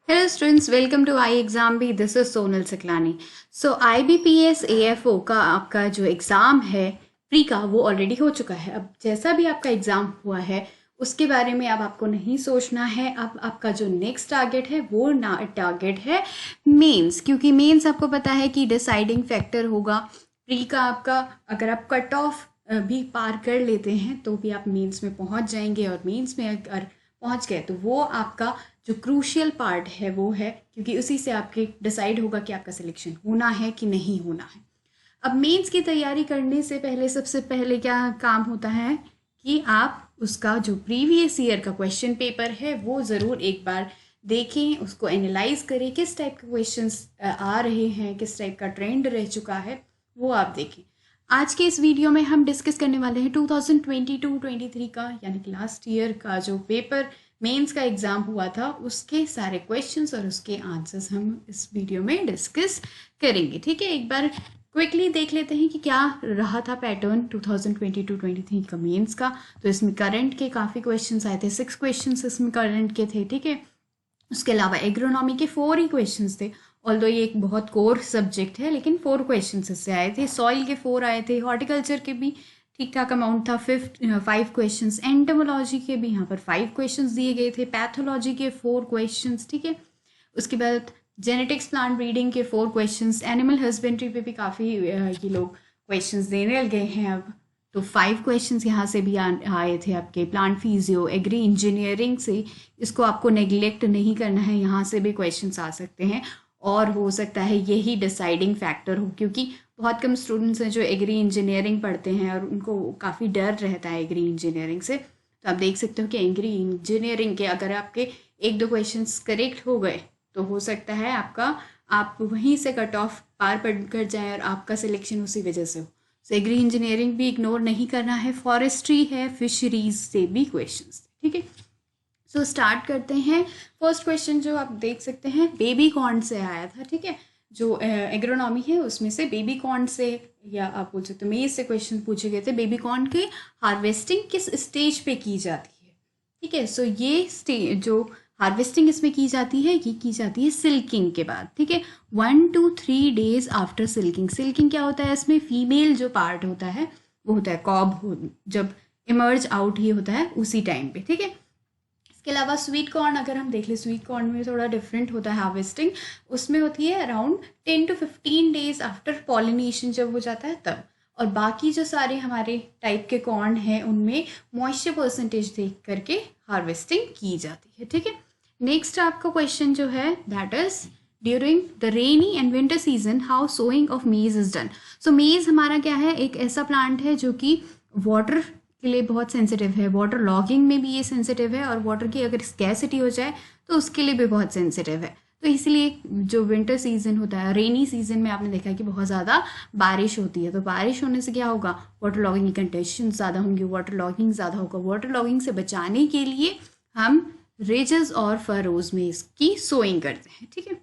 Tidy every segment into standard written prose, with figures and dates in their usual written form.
Hello students, welcome to ixamBee. This is Sonal Siklani. So IBPS AFO का आपका जो exam है pre का, वो ऑलरेडी हो चुका है। अब जैसा भी आपका एग्ज़ाम हुआ है उसके बारे में अब आपको नहीं सोचना है। अब आपका जो नेक्स्ट टारगेट है वो ना टारगेट है मेंस, क्योंकि मेंस आपको पता है कि डिसाइडिंग फैक्टर होगा। प्री का आपका अगर आप कट ऑफ भी पार कर लेते हैं तो भी आप मेंस में पहुंच जाएंगे, और मेंस में अगर पहुंच गए तो वो आपका जो क्रूशियल पार्ट है वो है, क्योंकि उसी से आपके डिसाइड होगा कि आपका सिलेक्शन होना है कि नहीं होना है। अब मेंस की तैयारी करने से पहले सबसे पहले क्या काम होता है कि आप उसका जो प्रीवियस ईयर का क्वेश्चन पेपर है वो ज़रूर एक बार देखें, उसको एनालाइज करें, किस टाइप के क्वेश्चंस आ रहे हैं, किस टाइप का ट्रेंड रह चुका है वो आप देखें। आज के इस वीडियो में हम डिस्कस करने वाले हैं 2022-23 का, यानी कि लास्ट ईयर का जो पेपर मेंस का एग्ज़ाम हुआ था उसके सारे क्वेश्चंस और उसके आंसर्स हम इस वीडियो में डिस्कस करेंगे। ठीक है, एक बार क्विकली देख लेते हैं कि क्या रहा था पैटर्न 2022-23 का मेंस का। तो इसमें करंट के काफ़ी क्वेश्चंस आए थे, 6 क्वेश्चंस इसमें करंट के थे। ठीक है, उसके अलावा एग्रोनॉमी के 4 ही क्वेश्चंस थे। ऑल्दो ये एक बहुत कोर सब्जेक्ट है, लेकिन 4 क्वेश्चंस इससे आए थे। सॉइल के 4 आए थे, हॉर्टिकल्चर के भी ठीक ठाक अमाउंट था, 5 क्वेश्चंस। एंटोमोलॉजी के भी यहाँ पर 5 क्वेश्चंस दिए गए थे। पैथोलॉजी के 4 क्वेश्चंस। ठीक है, उसके बाद जेनेटिक्स प्लांट ब्रीडिंग के 4 क्वेश्चंस। एनिमल हस्बेंड्री पे भी काफ़ी ये लोग क्वेश्चंस देने गए हैं अब, तो 5 क्वेश्चंस यहाँ से भी आए थे आपके। प्लांट फिजियो, एग्री इंजीनियरिंग से, इसको आपको नेग्लेक्ट नहीं करना है, यहाँ से भी क्वेश्चंस आ सकते हैं और हो सकता है यही डिसाइडिंग फैक्टर हो, क्योंकि बहुत कम स्टूडेंट्स हैं जो एग्री इंजीनियरिंग पढ़ते हैं और उनको काफ़ी डर रहता है एग्री इंजीनियरिंग से। तो आप देख सकते हो कि एग्री इंजीनियरिंग के अगर आपके 1-2 क्वेश्चंस करेक्ट हो गए तो हो सकता है आप वहीं से कट ऑफ पार कर जाए और आपका सिलेक्शन उसी वजह से हो। सो एग्री इंजीनियरिंग भी इग्नोर नहीं करना है। फॉरेस्ट्री है, फिशरीज से भी क्वेश्चंस। ठीक है, सो स्टार्ट करते हैं। फर्स्ट क्वेश्चन जो आप देख सकते हैं बेबी कॉर्न से आया था। ठीक है, जो एग्रोनॉमी है उसमें से बेबी कॉर्न से, या आप बोल सकते हो मेज से क्वेश्चन पूछे गए थे। बेबी कॉर्न की हार्वेस्टिंग किस स्टेज पे की जाती है? ठीक है, सो ये स्टेज जो हार्वेस्टिंग इसमें की जाती है ये की जाती है सिल्किंग के बाद। ठीक है, 1 to 3 days after silking. Silking क्या होता है? इसमें फीमेल जो पार्ट होता है वो होता है कॉब, जब इमर्ज आउट ही होता है उसी टाइम पे। ठीक है, इसके अलावा स्वीट कॉर्न अगर हम देख लें, स्वीट कॉर्न में थोड़ा डिफरेंट होता है हार्वेस्टिंग। उसमें होती है around 10 to 15 days after pollination, जब हो जाता है तब। और बाकी जो सारे हमारे टाइप के कॉर्न हैं उनमें मॉइस्चर परसेंटेज देख करके हार्वेस्टिंग की जाती है। ठीक है, नेक्स्ट आपका क्वेश्चन जो है that is during the rainy and winter season how sowing of maize is done. So maize हमारा क्या है? एक ऐसा प्लांट है जो कि वाटर के लिए बहुत सेंसिटिव है, वाटर लॉगिंग में भी ये सेंसिटिव है, और वाटर की अगर स्कैसिटी हो जाए तो उसके लिए भी बहुत सेंसिटिव है। तो इसलिए जो विंटर सीजन होता है, रेनी सीजन में आपने देखा कि बहुत ज़्यादा बारिश होती है, तो बारिश होने से क्या होगा? वाटर लॉगिंग की कंडीशन ज़्यादा होंगी, वाटर लॉगिंग ज़्यादा होगा। वाटर लॉगिंग से बचाने के लिए हम रिजेस और फरोज में इसकी सोइंग करते हैं। ठीक है,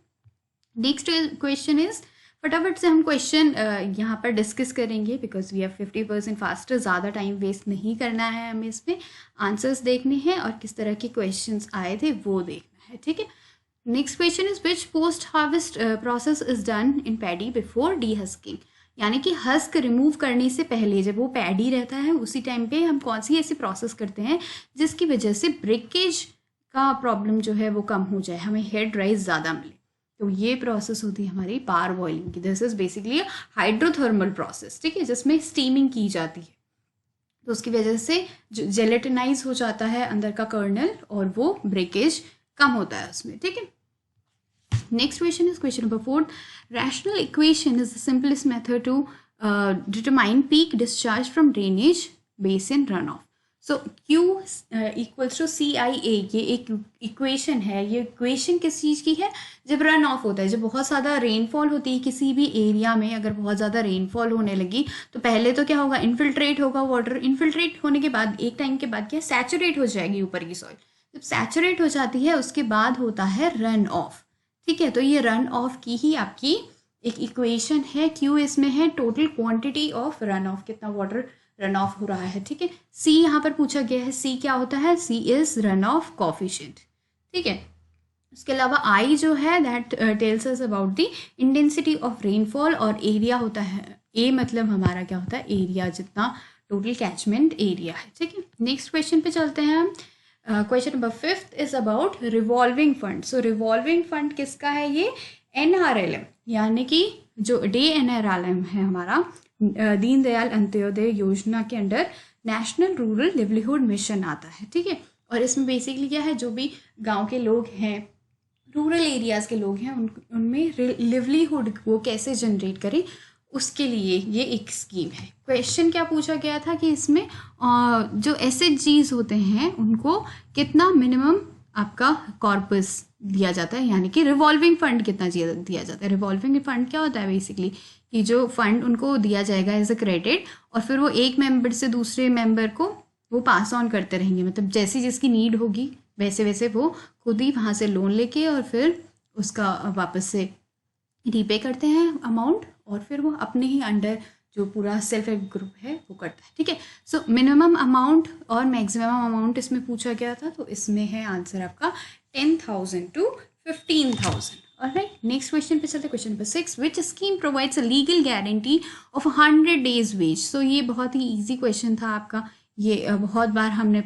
नेक्स्ट क्वेश्चन इज, फटाफट से हम क्वेश्चन यहाँ पर डिस्कस करेंगे बिकॉज वी हैव 50% फास्टर। ज़्यादा टाइम वेस्ट नहीं करना है हमें, इसमें आंसर्स देखने हैं और किस तरह के क्वेश्चंस आए थे वो देखना है। ठीक है, next question is which post harvest process is done in paddy before dehusking. यानी कि हस्क रिमूव करने से पहले जब वो पैडी रहता है उसी टाइम पे हम कौन सी ऐसी प्रोसेस करते हैं जिसकी वजह से ब्रेकेज का प्रॉब्लम जो है वो कम हो जाए, हमें हेड राइज ज़्यादा मिले। तो ये प्रोसेस होती है हमारी पार बॉइलिंग की। This is basically hydrothermal process. ठीक है, जिसमें स्टीमिंग की जाती है, तो उसकी वजह से जो जेलेटिनाइज हो जाता है अंदर का कर्नल और वो ब्रेकेज कम होता है उसमें। ठीक है, next question is question number 4। Rational equation is the simplest method to determine peak discharge from drainage basin run off. So Q equals to CIA, ये एक इक्वेशन है। ये इक्वेशन किस चीज़ की है? जब रन ऑफ होता है, जब बहुत ज़्यादा रेनफॉल होती है किसी भी एरिया में, अगर बहुत ज़्यादा रेनफॉल होने लगी तो पहले तो क्या होगा? इन्फिल्ट्रेट होगा वाटर। इन्फिल्ट्रेट होने के बाद एक टाइम के बाद क्या? सैचुरेट हो जाएगी ऊपर की सॉइल। जब सैचुरेट हो जाती है उसके बाद होता है रन ऑफ। ठीक है, तो ये रन ऑफ की ही आपकी एक इक्वेशन है। Q इसमें है total quantity of run of, कितना वाटर रन ऑफ हो रहा है। ठीक है, C यहाँ पर पूछा गया है। C क्या होता है? C is run of coefficient. ठीक है, उसके अलावा आई जो है that tells us about the intensity of rainfall, और एरिया होता है, ए मतलब हमारा क्या होता है, एरिया, जितना टोटल कैचमेंट एरिया है, ठीक है। नेक्स्ट क्वेश्चन पे चलते हैं हम। Question number 5 is about revolving fund. So revolving fund किसका है, ये NRLM, यानी कि जो DNRLM है हमारा, दीनदयाल अंत्योदय योजना के under national rural livelihood mission आता है, ठीक है। और इसमें बेसिकली क्या है, जो भी गांव के लोग हैं, रूरल एरियाज़ के लोग हैं, उनमें लिवलीहुड वो कैसे जनरेट करें, उसके लिए ये एक स्कीम है। क्वेश्चन क्या पूछा गया था कि इसमें जो SHGs होते हैं उनको कितना मिनिमम आपका कॉर्पस दिया जाता है, यानी कि रिवॉल्विंग फंड कितना दिया जाता है। रिवॉल्विंग फंड क्या होता है, बेसिकली कि जो फंड उनको दिया जाएगा एज अ क्रेडिट, और फिर वो एक मेंबर से दूसरे मेंबर को वो पास ऑन करते रहेंगे, मतलब जैसी जिसकी नीड होगी वैसे वैसे वो खुद ही वहाँ से लोन लेके और फिर उसका वापस से रीपे करते हैं अमाउंट, और फिर वो अपने ही अंडर जो पूरा सेल्फ हेल्प ग्रुप है वो करता है, ठीक है। सो मिनिमम अमाउंट और मैक्सिमम अमाउंट इसमें पूछा गया था, तो इसमें है आंसर आपका 10,000 to 15,000। ऑलराइट, नेक्स्ट क्वेश्चन पे चलते हैं। Question number 6, which scheme provides a legal guarantee of 100 days wage. So ये बहुत ही ईजी क्वेश्चन था आपका, ये बहुत बार हमने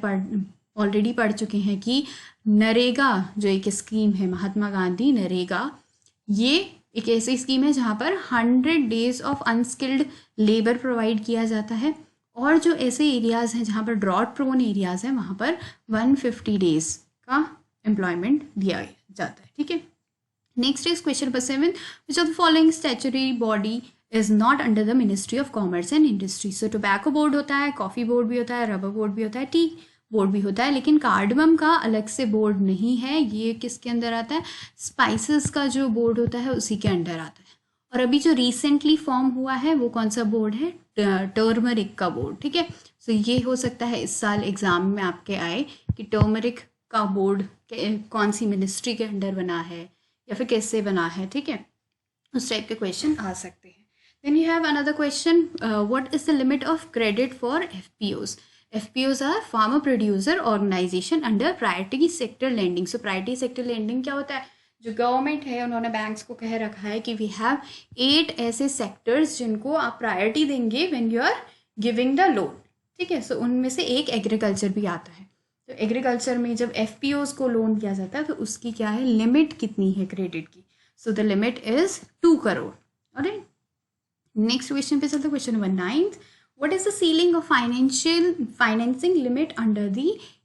ऑलरेडी पढ़ चुके हैं कि नरेगा जो एक स्कीम है, महात्मा गांधी नरेगा, ये एक ऐसी स्कीम है जहाँ पर 100 days of unskilled labour provide किया जाता है, और जो ऐसे एरियाज़ हैं जहाँ पर ड्रॉट प्रोन एरियाज़ हैं वहाँ पर 150 days का एम्प्लॉयमेंट दिया जाता है, ठीक है। Next is question number 7, which of the following statutory body is not under the ministry of commerce and industry. So tobacco board होता है, कॉफ़ी बोर्ड भी होता है, रबर बोर्ड भी होता है, टी बोर्ड भी होता है, लेकिन कार्डमम का अलग से बोर्ड नहीं है। ये किसके अंदर आता है, स्पाइसेस का जो बोर्ड होता है उसी के अंडर आता है। और अभी जो रिसेंटली फॉर्म हुआ है वो कौन सा बोर्ड है, टर्मरिक का बोर्ड, ठीक है। सो ये हो सकता है इस साल एग्जाम में आपके आए कि टर्मरिक का बोर्ड कौन सी मिनिस्ट्री के अंडर बना है या फिर कैसे बना है, ठीक है, उस टाइप के क्वेश्चन आ सकते हैं। Then you have another question, what is the limit of credit for FPOs। FPOs are farmer producer organisation under priority sector lending. So priority sector lending क्या होता है, जो गवर्नमेंट है उन्होंने बैंक्स को कह रखा है कि वी हैव 8 ऐसे सेक्टर्स जिनको आप प्रायोरिटी देंगे when you are giving the loan, ठीक है। सो उनमें से एक एग्रीकल्चर भी आता है। तो एग्रीकल्चर में जब FPOs को लोन दिया जाता है तो उसकी क्या है, लिमिट कितनी है क्रेडिट की। So the limit is 2 crore। Alright, next question पे चलते हैं। Question number 9, what is the ceiling of financing limit under the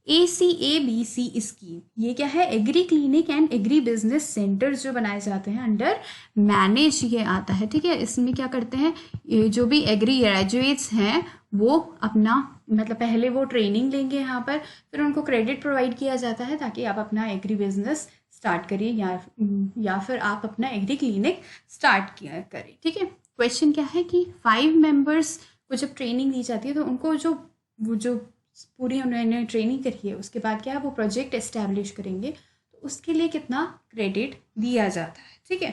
ACABC scheme. ये क्या है, agree clinic and agri business centres जो बनाए जाते हैं अंडर मैनेज ये आता है, ठीक है। इसमें क्या करते हैं, ये जो भी एग्री ग्रेजुएट्स हैं वो अपना मतलब पहले वो ट्रेनिंग लेंगे यहाँ पर, फिर उनको क्रेडिट प्रोवाइड किया जाता है ताकि आप अपना एग्री बिजनेस स्टार्ट करिए या फिर आप अपना एग्री क्लिनिक स्टार्ट करें, ठीक है। क्वेश्चन क्या है कि 5 members को जब ट्रेनिंग दी जाती है तो उनको वो जो पूरी उन्होंने ट्रेनिंग करी है उसके बाद क्या है वो प्रोजेक्ट एस्टैब्लिश करेंगे, तो उसके लिए कितना क्रेडिट दिया जाता है, ठीक है।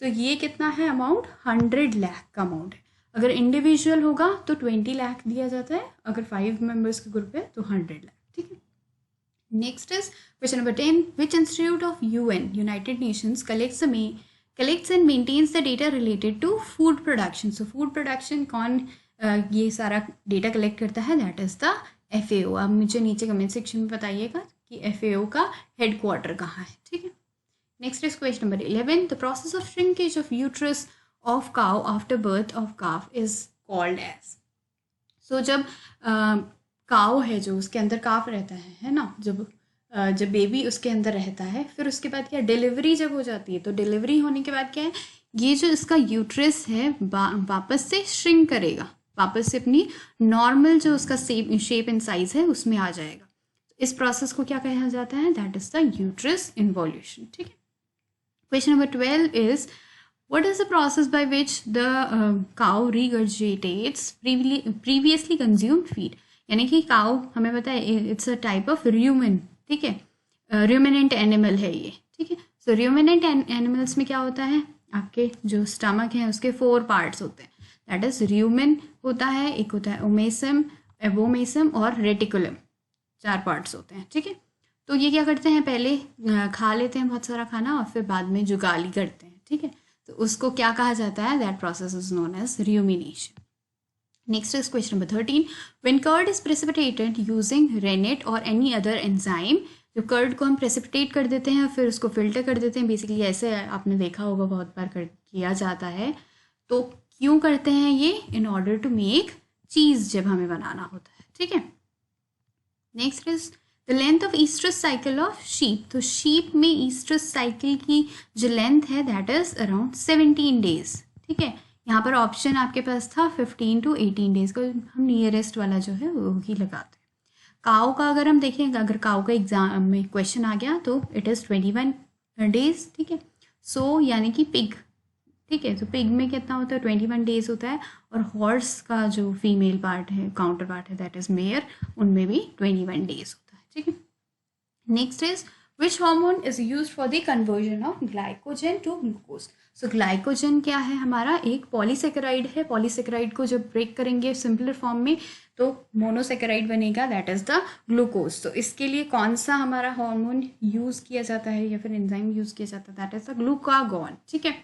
सो ये कितना है अमाउंट, 100 लाख का अमाउंट है। अगर इंडिविजुअल होगा तो 20 लाख दिया जाता है, अगर 5 members का ग्रुप है तो 100 लाख, ठीक है। Next is question number 10, which institute of UN United Nations collects and maintains the data related to food production। So food production कौन ये सारा डेटा कलेक्ट करता है, दैट इज द FAO। आप मुझे नीचे कमेंट सेक्शन में बताइएगा कि FAO का हेडक्वार्टर कहाँ है, ठीक है। Next is question number 11, the process of shrinkage of uterus of cow after birth of calf is called as. So जब काउ है जो उसके अंदर काफ रहता है ना, जब बेबी उसके अंदर रहता है, फिर उसके बाद क्या डिलीवरी जब हो जाती है, तो डिलीवरी होने के बाद क्या है, ये जो इसका यूट्रस है वापस से श्रिंक करेगा, वापस से अपनी नॉर्मल जो उसका शेप एंड साइज है उसमें आ जाएगा। इस प्रोसेस को क्या कहा जाता है, that is the uterus involution, ठीक है। Question number 12 is what is the process by which the cow regurgitates previously consumed feed. यानी कि काउ हमें पता है it's a type of rumen, ठीक है, र्यूमिनेंट एनिमल है ये, ठीक है। सो र्यूमिनेंट एनिमल्स में क्या होता है, आपके जो स्टमक है उसके 4 parts होते हैं, दैट इज र्यूमिन होता है, एक होता है ओमेसम, एबोमेसम और रेटिकुलम, 4 parts होते हैं, ठीक है। तो ये क्या करते हैं, पहले खा लेते हैं बहुत सारा खाना और फिर बाद में जुगाली करते हैं, ठीक है। तो उसको क्या कहा जाता है, that process is known as rumination. Next is question number 13. When curd is precipitated using rennet or any other enzyme, जो कर्ड को हम प्रेसिपिटेट कर देते हैं फिर उसको फिल्टर कर देते हैं, बेसिकली ऐसे आपने देखा होगा बहुत बार किया जाता है। तो क्यों करते हैं ये, इन ऑर्डर टू मेक चीज़, जब हमें बनाना होता है, ठीक है। Next is the length of oestrus cycle of sheep. तो शीप में ईस्ट्रस साइकिल की जो लेंथ है दैट इज अराउंड 17 डेज, ठीक है। यहाँ पर ऑप्शन आपके पास था 15 to 18 डेज को, हम नियरेस्ट वाला जो है वो ही लगाते हैं। काऊ का अगर हम देखें, अगर काऊ का एग्जाम में क्वेश्चन आ गया तो इट इज़ 21 डेज, ठीक है। सो यानी कि पिग, ठीक है, तो पिग में कितना होता है, 21 डेज होता है। और हॉर्स का जो फीमेल पार्ट है, काउंटर पार्ट है, दैट इज मेयर, उनमें भी 21 डेज होता है, ठीक है। Next is which hormone is use for the conversion of glycogen to glucose. So glycogen क्या है, हमारा एक पॉलीसेकेराइड है। पॉलीसेकेराइड को जब ब्रेक करेंगे सिंपलर फॉर्म में तो मोनोसेकेराइड बनेगा, दैट इज द ग्लूकोज। तो इसके लिए कौन सा हमारा हार्मोन यूज किया जाता है या फिर एंजाइम यूज किया जाता है, दैट इज द ग्लूकागॉन, ठीक है।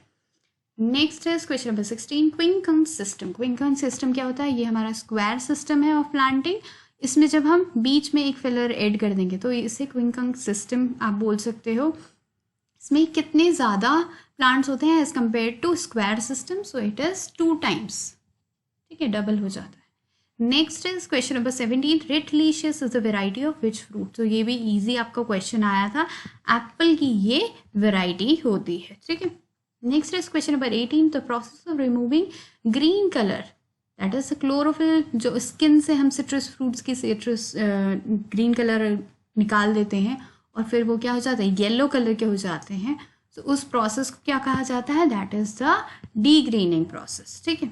नेक्स्ट है क्वेश्चन नंबर 16, क्विंकन सिस्टम। क्विंकन सिस्टम क्या होता है, ये हमारा स्क्वायर सिस्टम है ऑफ प्लांटिंग। इसमें जब हम बीच में एक फिलर ऐड कर देंगे तो इसे क्विंकन सिस्टम आप बोल सकते हो। इसमें कितने ज़्यादा प्लांट्स होते हैं as compared to square system, so it is 2 times, ठीक है, डबल हो जाता है। Next is question number 17, red delicious is the variety of which fruit. तो ये भी इजी आपका क्वेश्चन आया था, एप्पल की ये वेराइटी होती है, ठीक है। Next is question number 18, the process of removing green colour, that is chlorophyll. जो स्किन से हम सिट्रस फ्रूट्स की सिट्रस ग्रीन कलर निकाल देते हैं और फिर वो क्या हो जाता है, येलो कलर के हो जाते हैं। तो उस प्रोसेस को क्या कहा जाता है, that is the degreening process, ठीक है।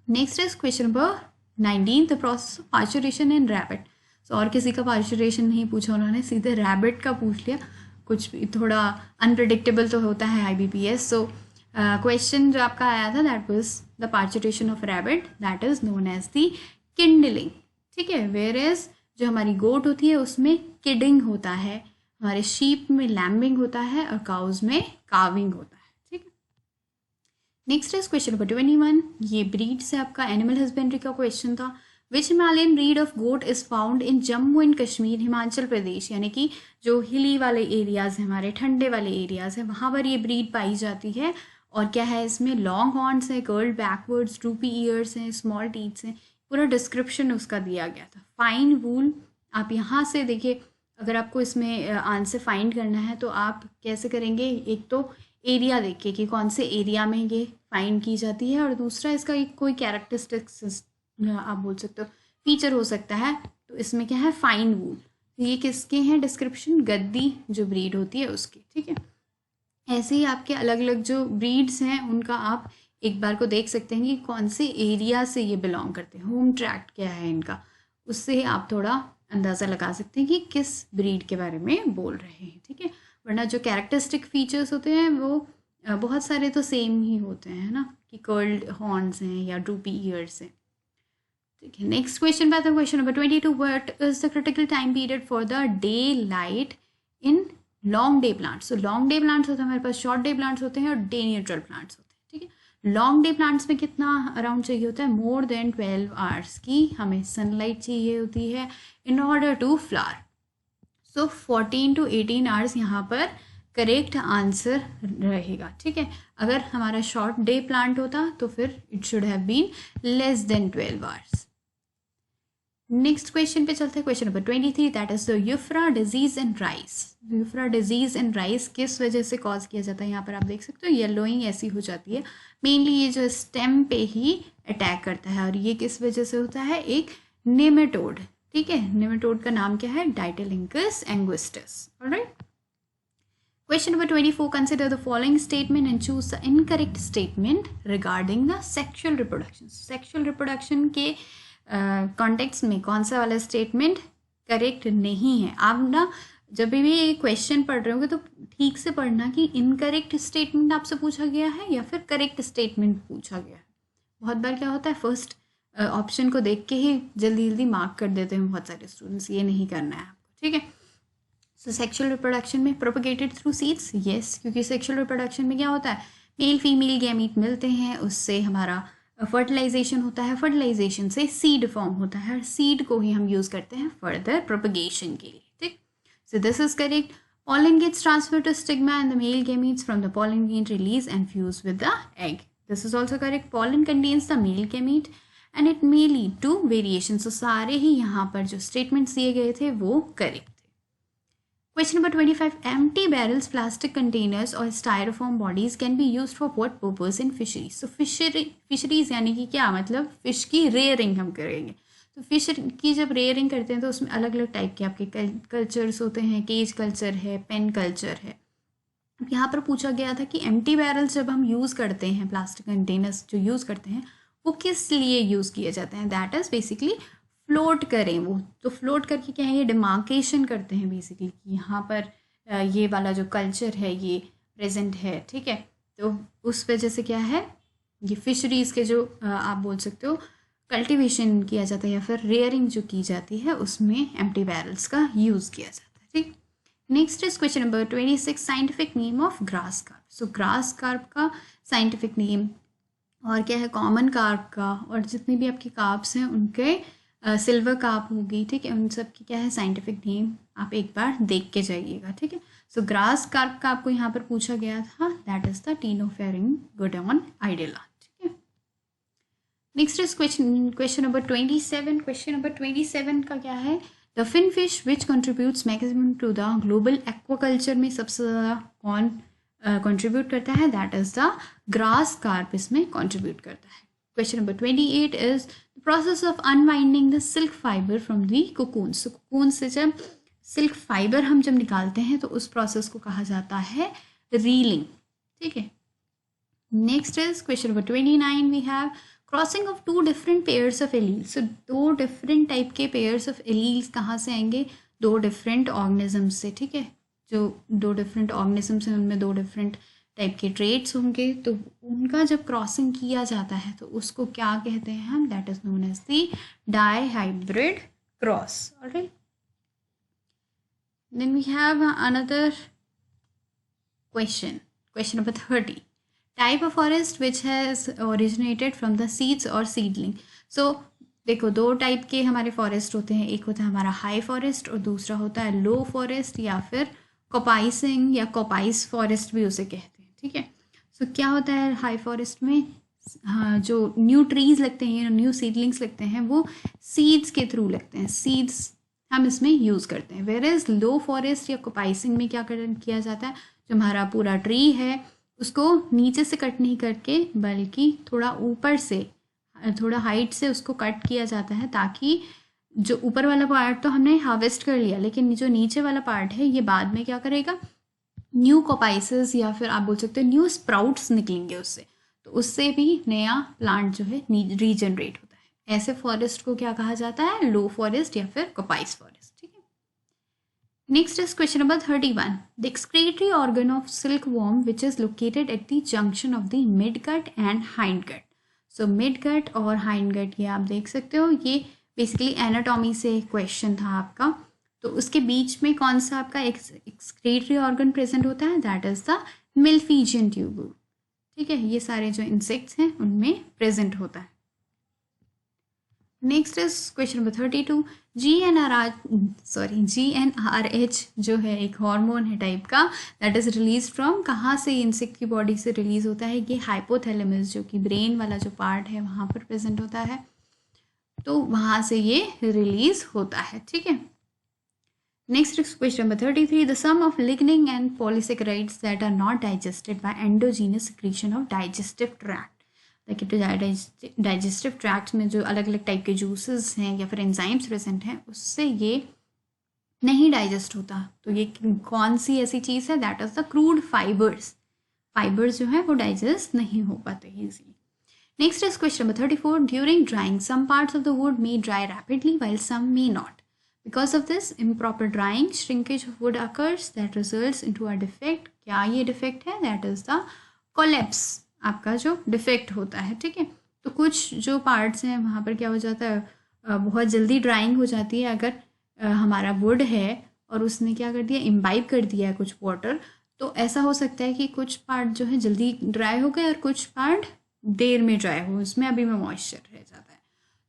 Next is question number 19, the process of parturition in rabbit. So और किसी का पार्चुरेशन नहीं पूछा उन्होंने, सीधे रैबिट का पूछ लिया। कुछ भी थोड़ा अनप्रिडिक्टेबल तो होता है IBPS। सो क्वेश्चन जो आपका आया था that was the parturition of rabbit, that is known as the kindling, ठीक है। वेयर इज जो हमारी गोट होती है उसमें किडिंग होता है, हमारे शीप में लैम्बिंग होता है और काउज में काविंग होता है, ठीक है। नेक्स्ट इज क्वेश्चन नंबर 21, ये ब्रीड से आपका एनिमल हस्बेंड्री का क्वेश्चन था। Which Himalayan breed of goat is found in Jammu and Kashmir, Himachal Pradesh, यानी कि जो हिली वाले एरियाज हैं, हमारे ठंडे वाले एरियाज हैं, वहाँ पर ये ब्रीड पाई जाती है। और क्या है इसमें, लॉन्ग हॉर्न्स है, कर्ल्ड बैकवर्ड्स, ड्रूपी ईयर्स हैं, स्मॉल टीथ्स हैं, पूरा डिस्क्रिप्शन उसका दिया गया था। फाइन वूल, आप यहाँ से देखिए, अगर आपको इसमें आंसर फाइंड करना है तो आप कैसे करेंगे, एक तो एरिया देखिए कि कौन से एरिया में ये फाइंड की जाती है, और दूसरा इसका एक कोई कैरेक्टरिस्टिक्स आप बोल सकते हो, फीचर हो सकता है। तो इसमें क्या है, फाइन वूल, ये किसके हैं, डिस्क्रिप्शन गद्दी जो ब्रीड होती है उसकी, ठीक है। ऐसे ही आपके अलग अलग जो ब्रीड्स हैं उनका आप एक बार को देख सकते हैं कि कौन से एरिया से ये बिलोंग करते हैं, होम ट्रैक्ट क्या है इनका, उससे आप थोड़ा अंदाज़ा लगा सकते हैं कि किस ब्रीड के बारे में बोल रहे हैं, ठीक है। वरना जो कैरेक्टरिस्टिक फीचर्स होते हैं वो बहुत सारे तो सेम ही होते हैं, है ना, कि कर्ल्ड हॉर्न्स हैं या ड्रूपी ईयर्स हैं, ठीक है। नेक्स्ट क्वेश्चन बात है question number 22, what is the critical time period for the day light in long day plants. तो लॉन्ग डे प्लांट्स होते हैं हमारे पास, शॉर्ट डे प्लांट्स होते हैं और डे न्यूट्रल प्लांट्स होते हैं, ठीक है। लॉन्ग डे प्लांट्स में कितना अराउंड चाहिए होता है, मोर देन 12 आवर्स की हमें सनलाइट चाहिए होती है in order to flower. So 14 to 18 hours यहाँ पर करेक्ट आंसर रहेगा, ठीक है। अगर हमारा शॉर्ट डे प्लांट होता तो फिर it should have been less than 12 hours. Next question पे चलते हैं, question number 23, that is the ufra disease in rice. Ufra disease in rice किस वजह से कॉज किया जाता है, यहाँ पर आप देख सकते हो येलोइंग ऐसी हो जाती है, मेनली ये जो स्टेम पे ही अटैक करता है। और ये किस वजह से होता है, एक नेमेटोड, ठीक है। नेमेटोड का नाम क्या है, Ditylenchus angustus, alright. Question number 24, consider the following statement and choose the incorrect statement regarding the sexual reproduction. Sexual reproduction के कॉन्टेक्स्ट में कौन सा वाला स्टेटमेंट करेक्ट नहीं है। आप ना जब भी ये क्वेश्चन पढ़ रहे होंगे तो ठीक से पढ़ना कि इनकरेक्ट स्टेटमेंट आपसे पूछा गया है या फिर करेक्ट स्टेटमेंट पूछा गया है। बहुत बार क्या होता है, फर्स्ट ऑप्शन को देख के ही जल्दी जल्दी मार्क कर देते हैं बहुत सारे स्टूडेंट्स, ये नहीं करना है आपको, ठीक है। सो सेक्सुअल रिप्रोडक्शन में प्रोपगेटेड थ्रू सीड्स, यस, क्योंकि सेक्सुअल रिप्रोडक्शन में क्या होता है, मेल फीमेल गैमीट मिलते हैं, उससे हमारा फर्टिलाइजेशन होता है, फर्टिलाइजेशन से सीड फॉर्म होता है, और सीड को ही हम यूज़ करते हैं फर्दर प्रोपगेशन के लिए, ठीक। So this is correct. Pollen gets transferred to stigma and the male gametes from the pollen gene release and fuse with the egg. This is also correct. Pollen contains the male gamete and it may lead to variation. So सारे ही यहाँ पर जो statements दिए गए थे वो correct थे. Question number 25. Empty barrels, plastic containers or styrofoam bodies can be used for what purpose in fisheries? So fisheries यानी कि क्या मतलब fish की rearing हम करेंगे. तो फिश की जब रेयरिंग करते हैं तो उसमें अलग अलग टाइप के आपके कल्चर्स होते हैं, केज कल्चर है, पेन कल्चर है. यहाँ पर पूछा गया था कि एम्प्टी बैरल्स जब हम यूज़ करते हैं, प्लास्टिक कंटेनर्स जो यूज़ करते हैं वो किस लिए यूज़ किए जाते हैं, दैट इज़ बेसिकली फ्लोट करें वो. तो फ्लोट करके क्या है, ये डिमार्केशन करते हैं बेसिकली कि यहाँ पर ये वाला जो कल्चर है ये प्रेजेंट है, ठीक है. तो उस वजह से क्या है, ये फिशरीज़ के जो आप बोल सकते हो कल्टीवेशन किया जाता है या फिर रेयरिंग जो की जाती है उसमें एम्प्टी बैरल्स का यूज़ किया जाता है, ठीक. Next is question number 26. Scientific name of grass carp. So grass carp का साइंटिफिक नेम और क्या है, कॉमन कार्प का, और जितने भी आपके कार्प्स हैं उनके सिल्वर कार्प होगी, ठीक है, उन सब की क्या है साइंटिफिक नेम, आप एक बार देख के जाइएगा, ठीक है. सो ग्रास कार्प का आपको यहाँ पर पूछा गया था, that is the Ctenopharyngodon idella. Next is question number 27. Question number 27 का क्या है, the fin fish which contributes maximum to the global aquaculture में सबसे ज़्यादा कौन कंट्रीब्यूट करता है, that is the grass carp इसमें कंट्रीब्यूट करता है. Question number 28 is the process of unwinding the silk fibre from the cocoon. So cocoon से जब सिल्क फाइबर हम जब निकालते हैं तो उस प्रोसेस को कहा जाता है रीलिंग, ठीक है. Next is question number 29. We have crossing of two different pairs of alleles. So दो डिफरेंट टाइप के पेयर्स ऑफ एलील्स कहाँ से आएंगे, दो डिफरेंट ऑर्गेनिजम्स से, ठीक है. जो दो डिफरेंट ऑर्गेनिजम्स हैं उनमें दो डिफरेंट टाइप के ट्रेट्स होंगे, तो उनका जब क्रॉसिंग किया जाता है तो उसको क्या कहते हैं हम, that is known as the dihybrid cross. Alright, then we have another question number 30. Type of forest which has originated from the seeds और सीडलिंग. सो देखो दो टाइप के हमारे फॉरेस्ट होते हैं, एक होता है हमारा हाई फॉरेस्ट और दूसरा होता है लो फॉरेस्ट या फिर कोपाइसिंग या कोपाइस फॉरेस्ट भी उसे कहते हैं, ठीक है. सो क्या होता है हाई फॉरेस्ट में, हाँ, जो न्यू ट्रीज लगते हैं, न्यू सीडलिंग्स लगते हैं वो सीड्स के थ्रू लगते हैं, सीड्स हम इसमें यूज़ करते हैं. वेयर एज लो फॉरेस्ट या कोपाइसिंग में क्या किया जाता है, जो हमारा पूरा ट्री है उसको नीचे से कट नहीं करके बल्कि थोड़ा ऊपर से, थोड़ा हाइट से उसको कट किया जाता है, ताकि जो ऊपर वाला पार्ट तो हमने हार्वेस्ट कर लिया लेकिन जो नीचे वाला पार्ट है ये बाद में क्या करेगा, न्यू कोपाइसेस या फिर आप बोल सकते हो न्यू स्प्राउट्स निकलेंगे उससे, तो उससे भी नया प्लांट जो है रीजनरेट होता है. ऐसे फॉरेस्ट को क्या कहा जाता है, लो फॉरेस्ट या फिर कोपाइस फॉरेस्ट, ठीक है. Next is question number 31. The excretory organ of silkworm which is located at the junction of the midgut and hindgut. So midgut और hindgut ये आप देख सकते हो, ये बेसिकली एनाटॉमी से क्वेश्चन था आपका. तो उसके बीच में कौन सा आपका एक्सक्रीटरी ऑर्गन प्रेजेंट होता है, दैट इज द मिल्फीजियन ट्यूब्यूल, ठीक है. ये सारे जो इंसेक्ट्स हैं उनमें प्रेजेंट होता है. Next is question number 32. GnRH जो है एक हार्मोन है टाइप का, दैट इज रिलीज फ्रॉम, कहाँ से इंसेक्ट की बॉडी से रिलीज होता है, ये हाइपोथैलेमस जो कि ब्रेन वाला जो पार्ट है वहाँ पर प्रेजेंट होता है, तो वहाँ से ये रिलीज होता है, ठीक है. Next is question number 33. The sum of lignin and polysaccharides that are not digested by endogenous secretion of digestive tract. Digestive tract में जो अलग अलग टाइप के जूसेस हैं या फिर एंजाइम्स प्रेजेंट हैं उससे ये नहीं डाइजेस्ट होता, तो ये कौन सी ऐसी चीज़ है, that is the crude fibres. Fibres जो है वो डाइजेस्ट नहीं हो पाते easily. Next is question number 34. During drying some parts of the wood may dry rapidly while some may not. Because of this improper drying shrinkage of wood occurs that results into a defect. क्या ये defect है, that is the collapse, आपका जो defect होता है, ठीक है. तो कुछ जो पार्ट्स हैं वहाँ पर क्या हो जाता है, बहुत जल्दी ड्राइंग हो जाती है. अगर हमारा वुड है और उसने क्या कर दिया, इम्बाइब कर दिया है कुछ वाटर, तो ऐसा हो सकता है कि कुछ पार्ट जो है जल्दी ड्राई हो गए और कुछ पार्ट देर में ड्राई हो, उसमें अभी में मॉइस्चर रह जाता है।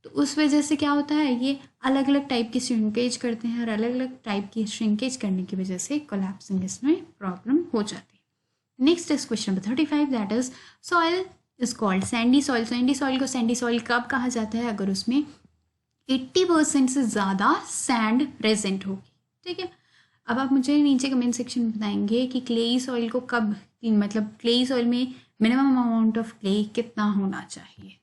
तो उस वजह से क्या होता है, ये अलग अलग टाइप की श्रिंकेज करते हैं और अलग अलग टाइप की श्रिंकेज करने की वजह से कोलैप्सिंग इसमें प्रॉब्लम हो जाती है। Next is question number 35, that is soil is called Sandy soil. Sandy soil को सैंडी सॉइल कब कहा जाता है, अगर उसमें 80% से ज़्यादा सैंड प्रेजेंट होगी। ठीक है, अब आप मुझे नीचे कमेंट सेक्शन में बताएंगे कि क्लेई सॉइल को कब, मतलब क्लेई सॉइल में मिनिमम अमाउंट ऑफ क्ले कितना होना चाहिए।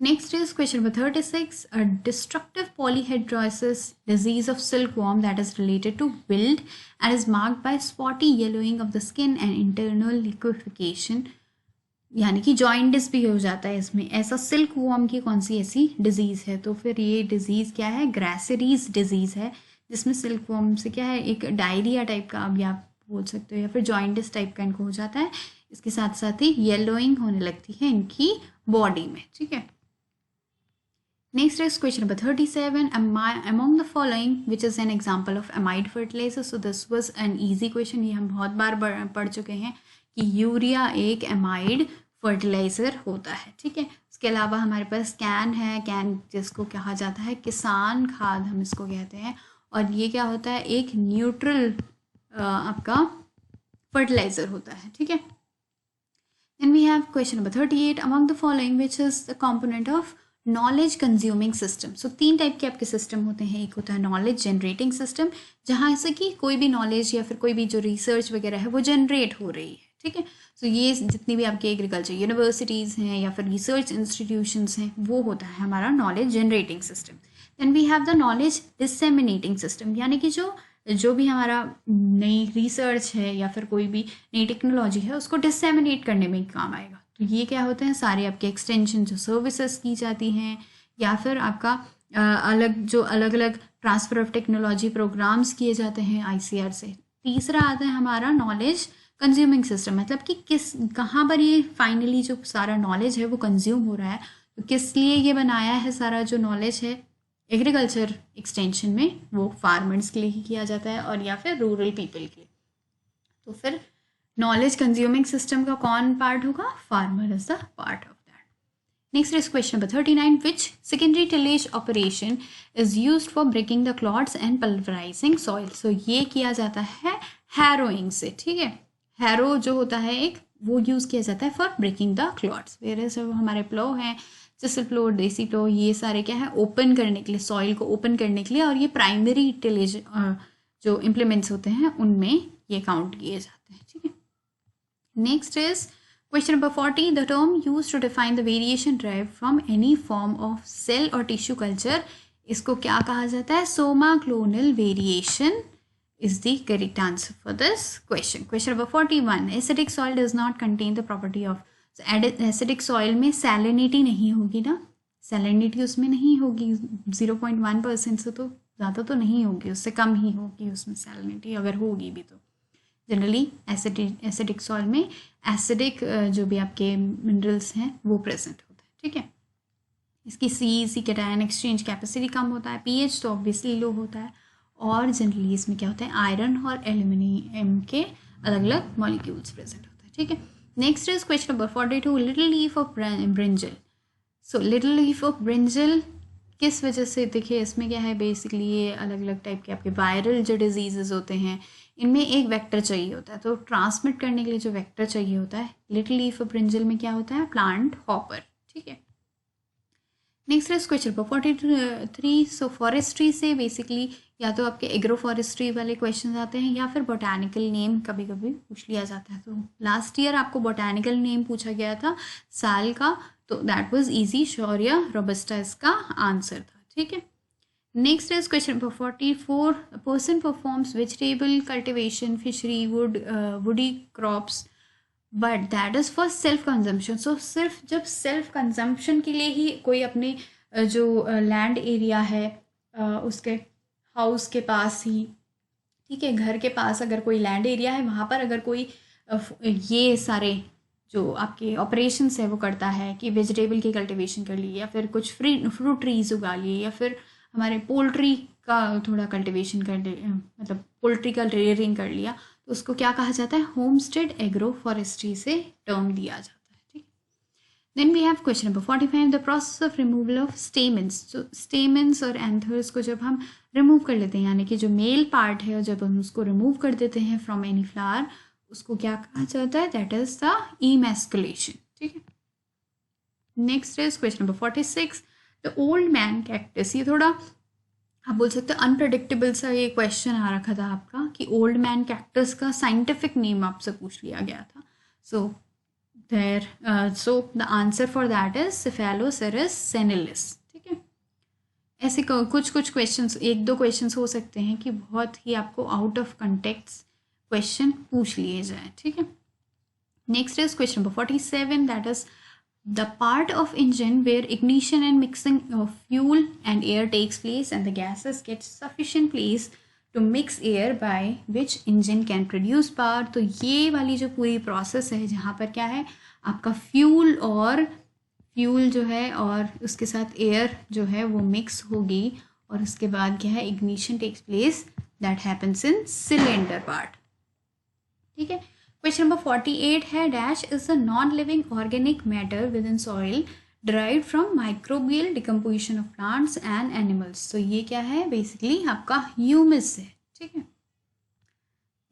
Next is question number 36, a destructive polyhedrosis disease of silkworm that is related to wilt and is marked by spotty yellowing of the skin and internal liquefaction, यानी कि jaundice भी हो जाता है इसमें। ऐसा सिल्क वॉर्म की कौन सी ऐसी डिजीज़ है, तो फिर ये डिजीज़ क्या है, ग्रासेरीज डिजीज़ है, जिसमें सिल्क वॉर्म से क्या है, एक डायरिया टाइप का अभी आप बोल सकते हो, या फिर जॉइंटिस टाइप का इनको हो जाता है। इसके साथ साथ ही येलोइंग होने लगती है इनकी बॉडी में। ठीक है, next is question number 37, among the following which is an example of amide fertilizer। so this was an easy question, ये हम बहुत बार पढ़ चुके हैं कि यूरिया एक एमाइड फर्टिलाइज़र होता है। ठीक है, उसके अलावा हमारे पास कैन है, कैन जिसको कहा जाता है किसान खाद हम इसको कहते हैं, और ये क्या होता है, एक न्यूट्रल आपका फर्टिलाइज़र होता है। ठीक है, then we have question number 38, among the following which is the component of knowledge consuming system. So 3 type के आपके सिस्टम होते हैं। एक होता है नॉलेज जनरेटिंग सिस्टम, जहाँ से कि कोई भी नॉलेज या फिर कोई भी जो रिसर्च वगैरह है वो जनरेट हो रही है। ठीक है, सो ये जितनी भी आपके एग्रीकल्चर यूनिवर्सिटीज़ हैं या फिर रिसर्च इंस्टीट्यूशंस हैं, वो होता है हमारा knowledge generating system. Then we have the knowledge disseminating system, यानी कि जो भी हमारा नई रिसर्च है या फिर कोई भी नई टेक्नोलॉजी है उसको डिसेमिनेट करने में काम आएगा। तो ये क्या होते हैं, सारे आपके एक्सटेंशन जो सर्विसेज की जाती हैं, या फिर आपका अलग अलग ट्रांसफ़र ऑफ टेक्नोलॉजी प्रोग्राम्स किए जाते हैं ICAR से। तीसरा आता है हमारा नॉलेज कंज्यूमिंग सिस्टम, मतलब कि कहाँ पर ये फाइनली जो सारा नॉलेज है वो कंज्यूम हो रहा है, तो किस लिए ये बनाया है सारा जो नॉलेज है एग्रीकल्चर एक्सटेंशन में, वो फार्मर्स के लिए ही किया जाता है और या फिर रूरल पीपल के लिए। तो फिर नॉलेज कंज्यूमिंग सिस्टम का कौन पार्ट होगा, farmer is the part of that. Next is question number 39, which secondary tillage operation is used for breaking the clods and pulverising soil. So ये किया जाता है हैरोइंग से। ठीक है, हैरो जो होता है एक, वो यूज़ किया जाता है फॉर ब्रेकिंग द क्लॉट्स। वेरे सब हमारे प्लो हैं, चिसल प्लो, देसी प्लो, ये सारे क्या है, ओपन करने के लिए, सॉइल को ओपन करने के लिए, और ये प्राइमरी टिलेज जो इम्प्लीमेंट्स होते हैं उनमें ये काउंट किए जाते हैं। ठीक है, next is question number 40, the term used to define the variation derived from any form of cell or tissue culture, इसको क्या कहा जाता है, soma clonal variation is the correct answer for this question। question number 41, acidic soil does not contain the property of, acidic soil में salinity नहीं होगी ना, salinity उसमें नहीं होगी, 0.1% से तो ज़्यादा तो नहीं होगी, उससे कम ही होगी उसमें salinity, अगर होगी भी तो। जनरली एसिडिक सॉइल में एसिडिक जो भी आपके मिनरल्स हैं वो प्रेजेंट होता है। ठीक है, इसकी सी कैटायन एक्सचेंज कैपेसिटी कम होता है, pH तो ऑब्वियसली लो होता है, और जनरली इसमें क्या होता है, आयरन और एल्यूमिनियम के अलग अलग मॉलिक्यूल्स प्रेजेंट होता है। ठीक है, next is question number 42, little leaf of brinjal. So little leaf of brinjal किस वजह से, देखिए इसमें क्या है, बेसिकली ये अलग अलग टाइप के आपके वायरल जो डिजीजेज होते हैं, इनमें एक वेक्टर चाहिए होता है, तो ट्रांसमिट करने के लिए जो वेक्टर चाहिए होता है, लिटिल लीफ ऑफ ब्रिंजल में क्या होता है, प्लांट हॉपर। ठीक है, next is question number 43, so forestry से बेसिकली या तो आपके एग्रो फॉरेस्ट्री वाले क्वेश्चन आते हैं या फिर बोटानिकल नेम कभी कभी पूछ लिया जाता है। तो लास्ट ईयर आपको बोटानिकल नेम पूछा गया था साल का, तो that was easy, Shorea robusta इसका आंसर था। ठीक है, next is question number 44, person performs vegetable cultivation, fishery, woody crops, but that is for self consumption. So सिर्फ जब सेल्फ कंजम्पशन के लिए ही कोई अपने जो लैंड एरिया है उसके हाउस के पास ही, ठीक है, घर के पास अगर कोई लैंड एरिया है, वहाँ पर अगर कोई ये सारे जो आपके ऑपरेशंस है वो करता है कि वेजिटेबल की कल्टीवेशन कर ली, या फिर कुछ फ्रूट ट्रीज उगा लिए, या फिर हमारे पोल्ट्री का थोड़ा कल्टिवेशन कर ले, मतलब पोल्ट्री का रेयरिंग कर लिया, तो उसको क्या कहा जाता है, होमस्टेड एग्रो फॉरेस्ट्री से टर्म दिया जाता है, ठीक। Then we have question number 45, the process of removal of stamens. तो स्टेमेंस और एंथर्स को जब हम रिमूव कर लेते हैं, यानी कि जो मेल पार्ट है, और जब हम उसको रिमूव कर देते हैं फ्रॉम एनी फ्लावर, उसको क्या कहा जाता है, दैट इज द इमैस्कुलेशन, ठीक है। Next is question number 46, the old man cactus. ये थोड़ा आप बोल सकते हो अनप्रडिक्टेबल सा ये क्वेश्चन आ रखा था आपका, कि ओल्ड मैन कैक्टस का साइंटिफिक नेम आपसे पूछ लिया गया था। So the answer for that is Cephalocereus senilis, ठीक है। ऐसे कुछ क्वेश्चंस, एक दो क्वेश्चंस हो सकते हैं कि बहुत ही आपको आउट ऑफ कंटेक्स्ट क्वेश्चन पूछ लिए जाए, ठीक है। Next is question number 47, that is the part of engine where ignition and mixing of fuel and air takes place and the gases get sufficient place to mix air by which engine can produce power। तो ये वाली जो पूरी process है, जहाँ पर क्या है, आपका फ्यूल जो है और उसके साथ एयर जो है वो मिक्स होगी, और उसके बाद क्या है, ignition takes place, that happens in cylinder part, ठीक है। क्वेश्चन नंबर 48 है, dash is a non living organic matter within soil derived from microbial decomposition of plants and animals. तो ये क्या है, बेसिकली आपका ह्यूमस है, ठीक है।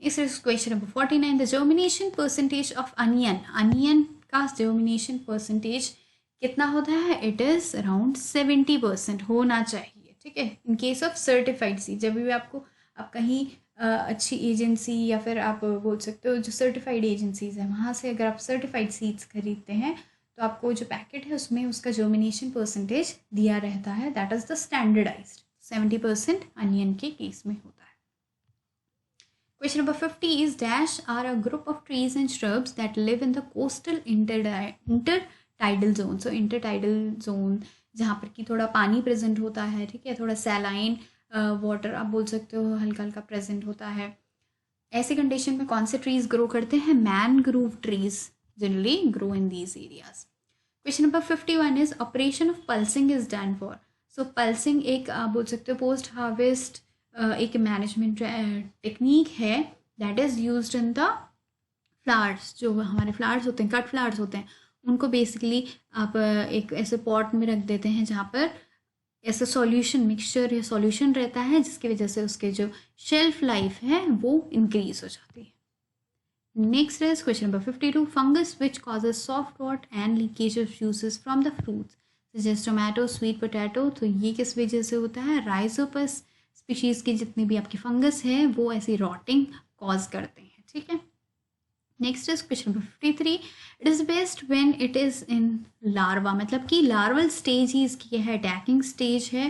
इस question number 49, the germination percentage of onion का जर्मिनेशन परसेंटेज कितना होता है, इट इज अराउंड 70% होना चाहिए, ठीक है, in case of certified seed. जब भी आपको आप कहीं अच्छी एजेंसी या फिर आप बोल सकते हो जो सर्टिफाइड एजेंसीज हैं, वहाँ से अगर आप सर्टिफाइड सीड्स खरीदते हैं, तो आपको जो पैकेट है उसमें उसका जर्मिनेशन परसेंटेज दिया रहता है, that is the standardised 70% onion के केस में होता है। Question number 50 is, dash are a group of trees and shrubs that live in the coastal intertidal zone. So intertidal zone जहाँ पर कि थोड़ा पानी प्रेजेंट होता है, ठीक है, थोड़ा सैलाइन वाटर आप बोल सकते हो हल्का हल्का प्रेजेंट होता है। ऐसे कंडीशन में कौन से ट्रीज ग्रो करते हैं, mangrove trees generally grow in these areas. Question number 51 is, operation of pulsing is done for. So pulsing एक आप बोल सकते हो पोस्ट हार्वेस्ट एक मैनेजमेंट टेक्निक है, that is used in the flowers. जो हमारे फ्लावर्स होते हैं, कट फ्लावर्स होते हैं, उनको बेसिकली आप एक ऐसे पॉट में रख देते हैं जहाँ पर ऐसा सॉल्यूशन मिक्सचर या सॉल्यूशन रहता है, जिसकी वजह से उसके जो शेल्फ लाइफ है वो इंक्रीज हो जाती है। Next is question number 52, fungus which causes soft rot and leakage of juices from the fruits जैसे टोमेटो, स्वीट पोटैटो। तो ये किस वजह से होता है, राइजोपस स्पीशीज की जितनी भी आपकी फंगस है वो ऐसी रॉटिंग कॉज करते हैं, ठीक है। Next is question number 53, it is best when it is in larva, मतलब कि लार्वल स्टेज ही इसकी है, अटैकिंग स्टेज है,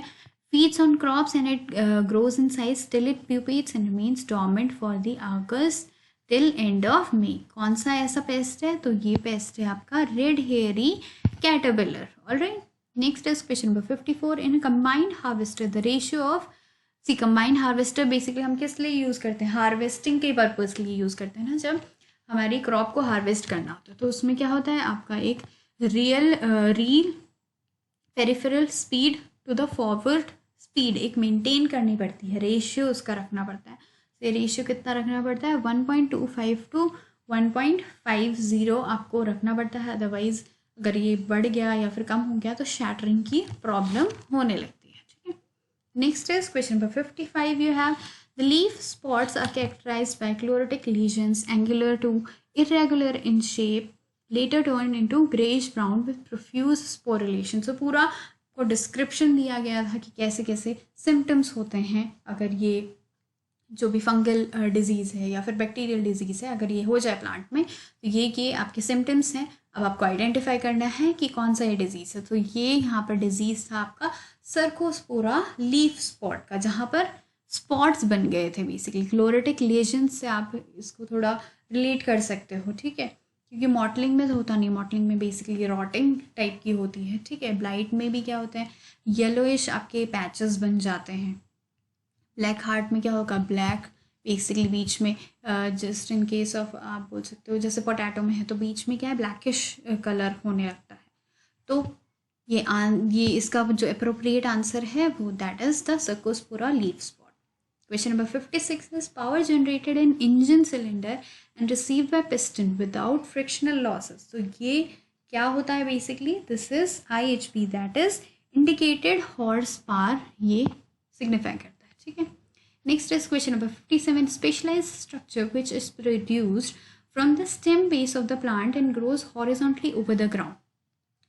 feeds on crops and it grows in size till it प्यूपेट्स and remains dormant for the August till end of May. कौन सा ऐसा paste है, तो ये पेस्ट है आपका red hairy caterpillar, alright. Next is question number 54, in combined harvester the ratio of, see combined harvester basically हम किस लिए यूज़ करते हैं, हार्वेस्टिंग के पर्पज़ के लिए यूज़ करते हैं ना, जब हमारी क्रॉप को हार्वेस्ट करना होता है, तो उसमें क्या होता है आपका एक reel peripheral speed to the forward speed एक मेंटेन करनी पड़ती है, रेशियो उसका रखना पड़ता है। तो रेशियो कितना रखना पड़ता है, 1.25 to 1.50 आपको रखना पड़ता है, अदरवाइज अगर ये बढ़ गया या फिर कम हो गया तो शैटरिंग की प्रॉब्लम होने लगती है, ठीक है। Next is question number 55, you have the leaf spots are characterized by chlorotic lesions, angular to irregular in shape, later turn into grayish brown with profuse sporulation। So पूरा को डिस्क्रिप्शन दिया गया था कि कैसे कैसे सिम्टम्स होते हैं अगर ये जो भी फंगल डिजीज़ है या फिर बैक्टीरियल डिजीज़ है, अगर ये हो जाए प्लांट में, तो ये आपके सिम्टम्स हैं। अब आपको आइडेंटिफाई करना है कि कौन सा ये डिजीज़ है। तो ये यहाँ पर डिजीज़ था आपका सर्कोस्पोरा लीफ स्पॉट का, जहाँ पर स्पॉट्स बन गए थे बेसिकली। क्लोरेटिक लेजन्स से आप इसको थोड़ा रिलेट कर सकते हो, ठीक है, क्योंकि मॉटलिंग में तो होता नहीं, मॉटलिंग में बेसिकली रॉटिंग टाइप की होती है, ठीक है। ब्लाइट में भी क्या होता है, येलोइश आपके पैचेस बन जाते हैं। ब्लैक हार्ट में क्या होगा, ब्लैक बेसिकली बीच में जस्ट इन केस ऑफ आप बोल सकते हो जैसे पोटैटो में है तो बीच में क्या है, ब्लैकिश कलर होने लगता है। तो ये इसका जो अप्रोप्रिएट आंसर है वो that is the Cercospora leaf spot. Question number 56 is power generated in engine cylinder and received by piston without frictional losses. So ये क्या होता है basically? This is IHP, that is indicated horsepower, ये signify करता है, ठीक है। Next is question number 57, specialized structure which is produced from the stem base of the plant and grows horizontally over the ground.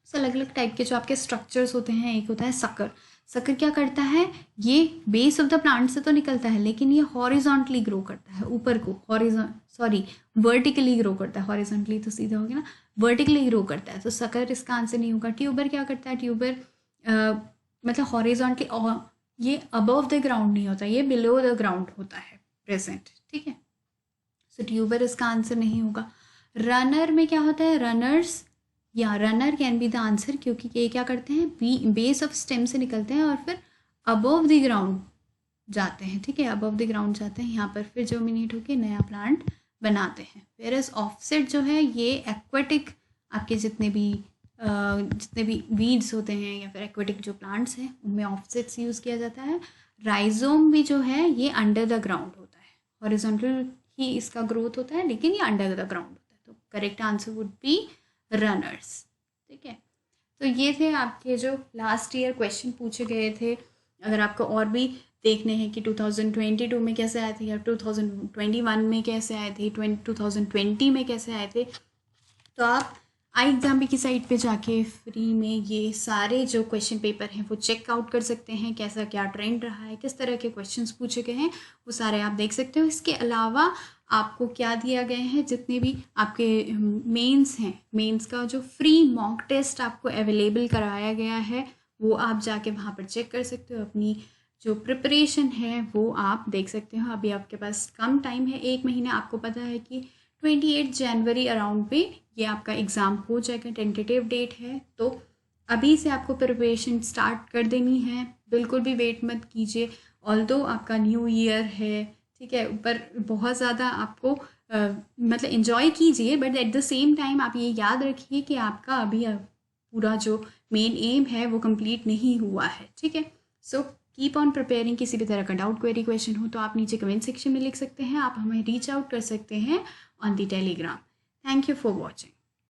So अलग अलग type के जो आपके स्ट्रक्चर्स होते हैं, एक होता है सकर। सकर क्या करता है, ये बेस ऑफ द प्लांट से तो निकलता है लेकिन ये हॉरिजॉन्टली ग्रो करता है, ऊपर को वर्टिकली ग्रो करता है। हॉरिजॉन्टली तो सीधा हो गया ना, वर्टिकली ग्रो करता है, तो सकर इसका आंसर नहीं होगा। ट्यूबर क्या करता है, ट्यूबर मतलब हॉरिजॉन्टली, ये अबव द ग्राउंड नहीं होता, ये बिलो द ग्राउंड होता है प्रेजेंट, ठीक है। सो ट्यूबर इसका आंसर नहीं होगा। रनर में क्या होता है, रनर्स या runner can be the answer, क्योंकि ये क्या करते हैं, बेस ऑफ स्टेम से निकलते हैं और फिर अबव द ग्राउंड जाते हैं, ठीक है, अबव द ग्राउंड जाते हैं, यहाँ पर फिर जर्मिनेट होकर नया प्लांट बनाते हैं। वेयरएज ऑफसेट जो है ये एक्वेटिक, आपके जितने भी वीड्स होते हैं या फिर एक्वेटिक जो प्लांट्स हैं उनमें ऑफसेट्स यूज़ किया जाता है। राइजोम भी जो है ये अंडर द ग्राउंड होता है, हॉरिजॉन्टल ही इसका ग्रोथ होता है लेकिन ये अंडर द ग्राउंड होता है। तो correct answer would be runners, ठीक है। तो ये थे आपके जो लास्ट ईयर क्वेश्चन पूछे गए थे। अगर आपको और भी देखने हैं कि 2022 में कैसे आए थे या 2021 में कैसे आए थे, 2020 में कैसे आए थे, तो आप iExamB की साइट पे जाके फ्री में ये सारे जो क्वेश्चन पेपर हैं वो चेक आउट कर सकते हैं, कैसा क्या ट्रेंड रहा है, किस तरह के क्वेश्चंस पूछे गए हैं, वो सारे आप देख सकते हो। इसके अलावा आपको क्या दिया गए हैं, जितने भी आपके मेंस हैं, मेंस का जो फ्री मॉक टेस्ट आपको अवेलेबल कराया गया है वो आप जाके वहाँ पर चेक कर सकते हो। अपनी जो प्रिपरेशन है वो आप देख सकते हो। अभी आपके पास कम टाइम है, 1 महीना। आपको पता है कि 28 जनवरी अराउंड पे ये आपका एग्ज़ाम हो जाएगा, टेंटेटिव डेट है, तो अभी से आपको प्रिपरेशन स्टार्ट कर देनी है, बिल्कुल भी वेट मत कीजिए। ऑल्दो आपका न्यू ईयर है, ठीक है, पर बहुत ज़्यादा आपको मतलब इन्जॉय कीजिए, but at the same time आप ये याद रखिए कि आपका अभी पूरा जो मेन एम है वो कंप्लीट नहीं हुआ है, ठीक है। So keep on preparing. किसी भी तरह का डाउट, क्वेरी, क्वेश्चन हो तो आप नीचे कमेंट सेक्शन में लिख सकते हैं, आप हमें रीच आउट कर सकते हैं on the Telegram. Thank you for watching.